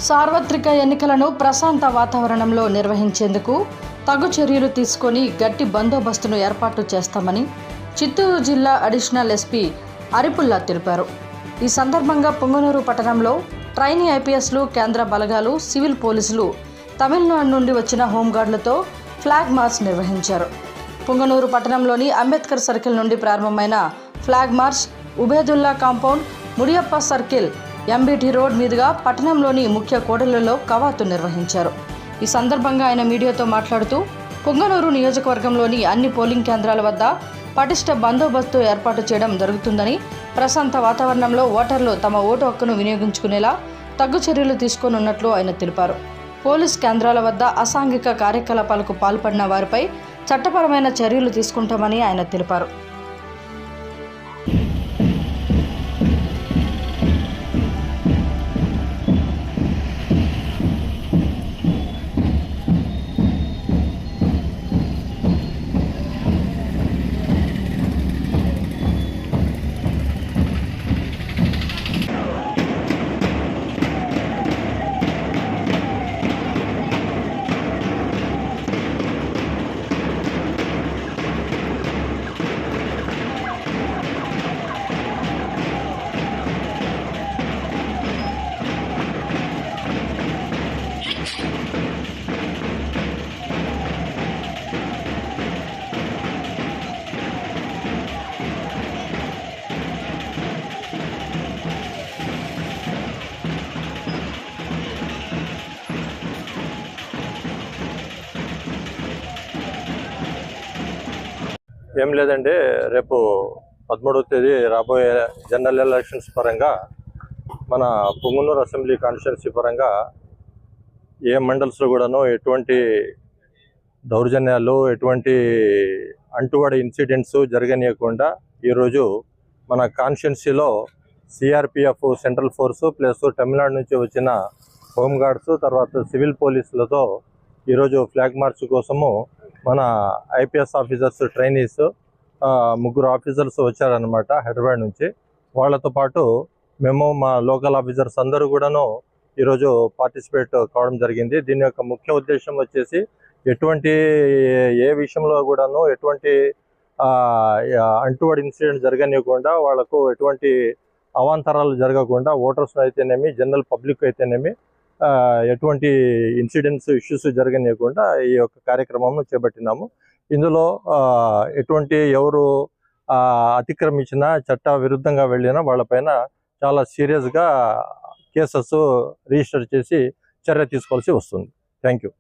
సార్వత్రిక ఎన్నికలను ప్రశాంత వాతావరణంలో నిర్వహించేందుకు తగు చర్యలు తీసుకొని గట్టి బందోబస్తును ఏర్పాటు చేస్తామని చిత్తూరు జిల్లా అడిషనల్ ఎస్పీ అరిపుల్లా తెలిపారు. ఈ సందర్భంగా పుంగనూరు పట్టణంలో ట్రైనీ ఐపీఎస్లు, కేంద్ర బలగాలు, సివిల్ పోలీసులు, తమిళనాడు నుండి వచ్చిన హోంగార్డులతో ఫ్లాగ్ మార్చ్ నిర్వహించారు. పుంగనూరు పట్టణంలోని అంబేద్కర్ సర్కిల్ నుండి ప్రారంభమైన flag march Ubaidullah compound, Mudiyappa circle, MBT road మీదుగా పట్టణంలోని ముఖ్య కూడళ్లలో కవాతు నిర్వహించారు. ఈ సందర్భంగా ఆయన మీడియాతో మాట్లాడుతూ పుంగనూరు నియోజకవర్గంలోని అన్ని పోలింగ్ కేంద్రాల వద్ద పటిష్ట బందోబస్తు ఏర్పాటు చేయడం జరుగుతుందని, ప్రశాంత వాతావరణంలో ఓటర్లు తమ ఓటు హక్కును వినియోగించుకునేలా తగు చర్యలు తీసుకోనున్నట్లు ఆయన తెలిపారు. పోలీస్ కేంద్రాల వద్ద అసాంఘిక కార్యకలాపాలకు పాల్పడిన వారిపై చట్టపరమైన చర్యలు తీసుకుంటామని ఆయన తెలిపారు. ఏం లేదండి, రేపు 13వ తేదీ రాబోయే జనరల్ ఎలక్షన్స్ పరంగా మన పుంగనూరు అసెంబ్లీ కాన్స్టిట్యున్సీ పరంగా ఏ మండల్స్లో కూడాను ఎటువంటి దౌర్జన్యాలు, ఎటువంటి అంటువాడి ఇన్సిడెంట్స్ జరగనీయకుండా ఈరోజు మన కాన్స్టిట్యున్సీలో CRPF, central force plus Tamil Nadu నుంచి వచ్చిన హోంగార్డ్స్, తర్వాత సివిల్ పోలీసులతో ఈరోజు ఫ్లాగ్ మార్చ్ కోసము మన ఐపీఎస్ ఆఫీసర్స్, ట్రైనీస్, 3 ఆఫీసర్స్ వచ్చారనమాట హైదరాబాద్ నుంచి. వాళ్ళతో పాటు మేము మా లోకల్ ఆఫీసర్స్ అందరూ కూడాను ఈరోజు పార్టిసిపేట్ కావడం జరిగింది. దీని యొక్క ముఖ్య ఉద్దేశం వచ్చేసి ఏ విషయంలో కూడాను ఎటువంటి అంటువాడి ఇన్సిడెంట్ జరగనివ్వకుండా, వాళ్లకు ఎటువంటి అవాంతరాలు జరగకుండా, ఓటర్స్ అయితేనేమి, జనరల్ పబ్లిక్ అయితేనేమి ఎటువంటి ఇన్సిడెంట్స్, ఇష్యూస్ జరగనివ్వకుండా ఈ యొక్క కార్యక్రమం చేపట్టినాము. ఇందులో ఎవరు అతిక్రమించినా, చట్ట విరుద్ధంగా వెళ్ళినా వాళ్ళపైన చాలా సీరియస్గా కేసెస్ రిజిస్టర్ చేసి చర్య తీసుకోవాల్సి వస్తుంది. Thank you.